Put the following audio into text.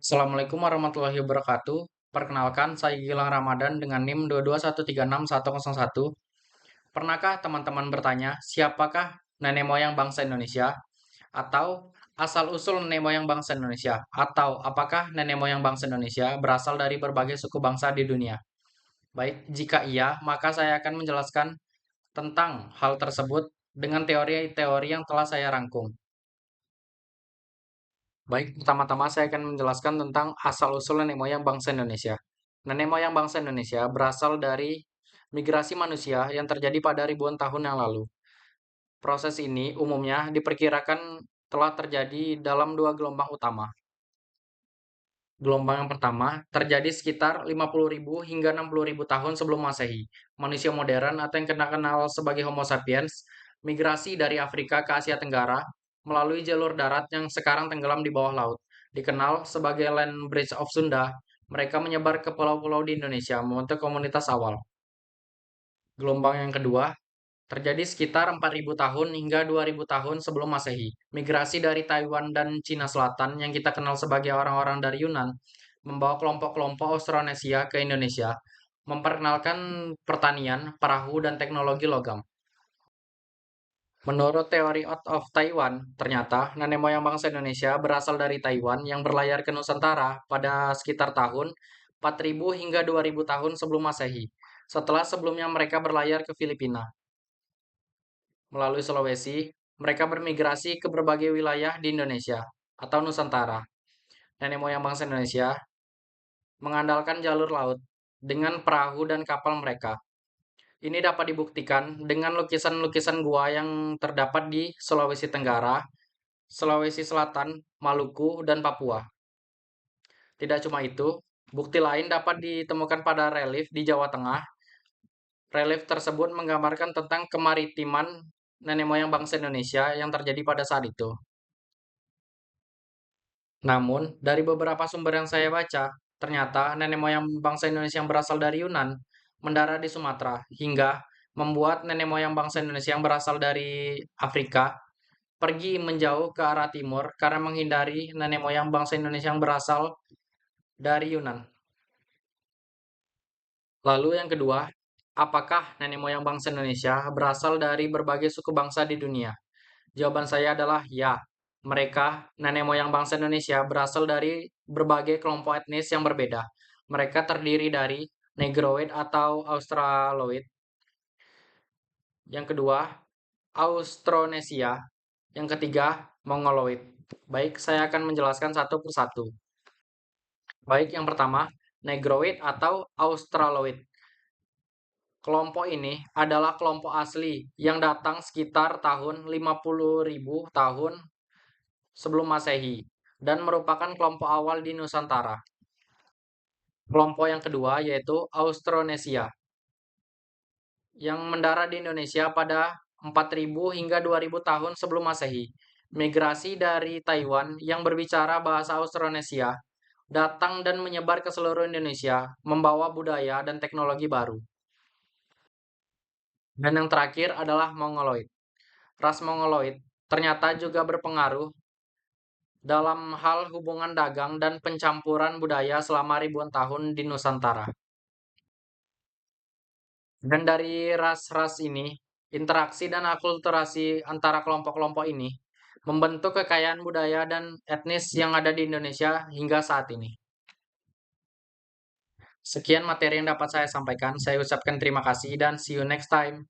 Assalamualaikum warahmatullahi wabarakatuh. Perkenalkan, saya Gilang Ramadan dengan NIM 221361101. Pernahkah teman-teman bertanya, siapakah nenek moyang bangsa Indonesia? Atau asal-usul nenek moyang bangsa Indonesia? Atau apakah nenek moyang bangsa Indonesia berasal dari berbagai suku bangsa di dunia? Baik, jika iya, maka saya akan menjelaskan tentang hal tersebut dengan teori-teori yang telah saya rangkum. Baik, pertama-tama saya akan menjelaskan tentang asal-usul nenek moyang bangsa Indonesia. Nenek moyang bangsa Indonesia berasal dari migrasi manusia yang terjadi pada ribuan tahun yang lalu. Proses ini umumnya diperkirakan telah terjadi dalam dua gelombang utama. Gelombang yang pertama terjadi sekitar 50.000 hingga 60.000 tahun sebelum Masehi. Manusia modern atau yang kita kenal sebagai Homo sapiens migrasi dari Afrika ke Asia Tenggara melalui jalur darat yang sekarang tenggelam di bawah laut. Dikenal sebagai Land Bridge of Sunda, mereka menyebar ke pulau-pulau di Indonesia membentuk komunitas awal. Gelombang yang kedua terjadi sekitar 4.000 tahun hingga 2.000 tahun sebelum Masehi. Migrasi dari Taiwan dan Cina Selatan yang kita kenal sebagai orang-orang dari Yunan membawa kelompok-kelompok Austronesia ke Indonesia, memperkenalkan pertanian, perahu, dan teknologi logam. Menurut teori Out of Taiwan, ternyata nenek moyang bangsa Indonesia berasal dari Taiwan yang berlayar ke Nusantara pada sekitar tahun 4.000 hingga 2.000 tahun sebelum Masehi. Setelah sebelumnya mereka berlayar ke Filipina. Melalui Sulawesi, mereka bermigrasi ke berbagai wilayah di Indonesia atau Nusantara. Nenek moyang bangsa Indonesia mengandalkan jalur laut dengan perahu dan kapal mereka. Ini dapat dibuktikan dengan lukisan-lukisan gua yang terdapat di Sulawesi Tenggara, Sulawesi Selatan, Maluku, dan Papua. Tidak cuma itu, bukti lain dapat ditemukan pada relief di Jawa Tengah. Relief tersebut menggambarkan tentang kemaritiman nenek moyang bangsa Indonesia yang terjadi pada saat itu. Namun, dari beberapa sumber yang saya baca, ternyata nenek moyang bangsa Indonesia yang berasal dari Yunan mendarat di Sumatera, hingga membuat nenek moyang bangsa Indonesia yang berasal dari Afrika pergi menjauh ke arah timur karena menghindari nenek moyang bangsa Indonesia yang berasal dari Yunan. Lalu yang kedua, apakah nenek moyang bangsa Indonesia berasal dari berbagai suku bangsa di dunia? Jawaban saya adalah ya. Mereka, nenek moyang bangsa Indonesia, berasal dari berbagai kelompok etnis yang berbeda. Mereka terdiri dari Negroid atau Australoid. Yang kedua, Austronesia. Yang ketiga, Mongoloid. Baik, saya akan menjelaskan satu persatu. Baik, yang pertama, Negroid atau Australoid. Kelompok ini adalah kelompok asli yang datang sekitar tahun 50.000 tahun sebelum Masehi dan merupakan kelompok awal di Nusantara. Kelompok yang kedua yaitu Austronesia yang mendarat di Indonesia pada 4.000 hingga 2.000 tahun sebelum Masehi. Migrasi dari Taiwan yang berbicara bahasa Austronesia datang dan menyebar ke seluruh Indonesia, membawa budaya dan teknologi baru. Dan yang terakhir adalah Mongoloid. Ras Mongoloid ternyata juga berpengaruh dalam hal hubungan dagang dan pencampuran budaya selama ribuan tahun di Nusantara. Dan dari ras-ras ini, interaksi dan akulturasi antara kelompok-kelompok ini membentuk kekayaan budaya dan etnis yang ada di Indonesia hingga saat ini. Sekian materi yang dapat saya sampaikan. Saya ucapkan terima kasih dan see you next time.